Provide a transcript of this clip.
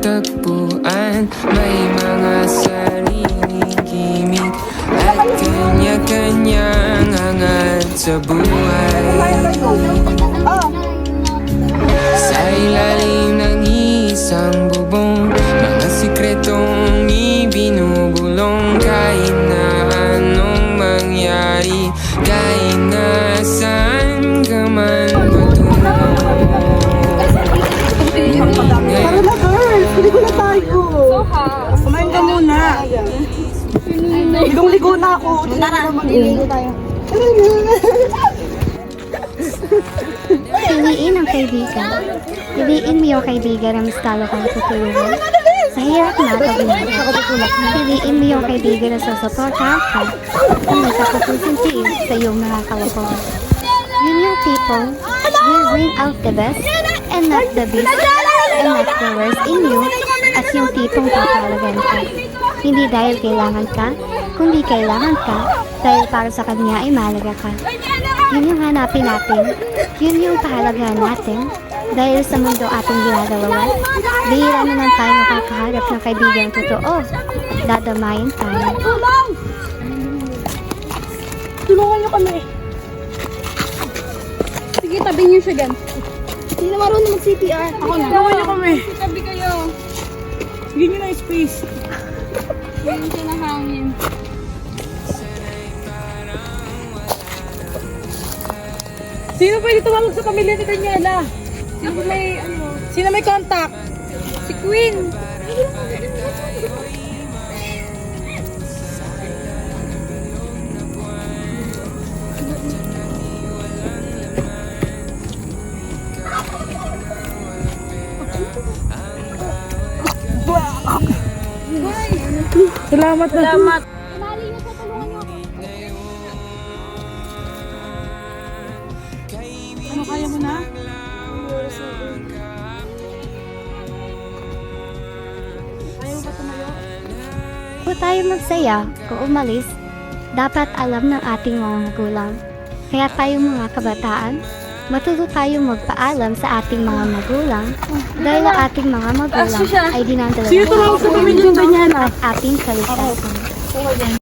natagpuan. May mga sariling gimmick at kanya-kanyang hangat sa buhay. Sa ilalim ng isang bubong, mga sikretong ibinubulong. Kahit na anong mangyari, kahit na saan ka man patungo. Tara na, girls! Ligo na tayo! Kumain ka muna! Ligong-ligo na ako! Tara, magliligo tayo! Piliin ang kaibigan. Piliin mo yung kaibigan na mas talo kang tutulungan. Sa hirap na pag-ibig. Piliin mo yung kaibigan na susuportahan ka kung may kapupusin tiis sa iyong mga kalokohan. Yun yung people will bring out the best and not the beast and not the worst in you at yung tipong papalagan ka. Hindi dahil kailangan ka, kundi kailangan ka dahil para sa kanya ay mahalaga ka. Yun yung hanapin natin. Yun yung pahalagahan natin. Dahil sa mundo ating ginagawa, bihira naman tayo makakaharap ng kaibigang totoo. Dadamayin tayo. Tulungan niyo kami! Sige, tabi niyo siya gan. Sino marunong mag-CPR? Ako na. Tulungan niyo kami! Tabi kayo. Bigyan niyo na space. Ganyan siya na hangin. Sino pwede tumawag sa pamilya ni Daniela? Sino may contact? Si Queen. Salamat na. Salamat. Ano, kaya mo na? Ayaw mo ba tumayo? Kung tayo magsaya, kung umalis, dapat alam ng ating mga magulang. Kaya tayong mga kabataan, matuto tayong magpaalam sa ating mga magulang dahil ang ating mga magulang ay dinadala Sino tumawag sa pamilya ni Daniela? at ating kaligtasan.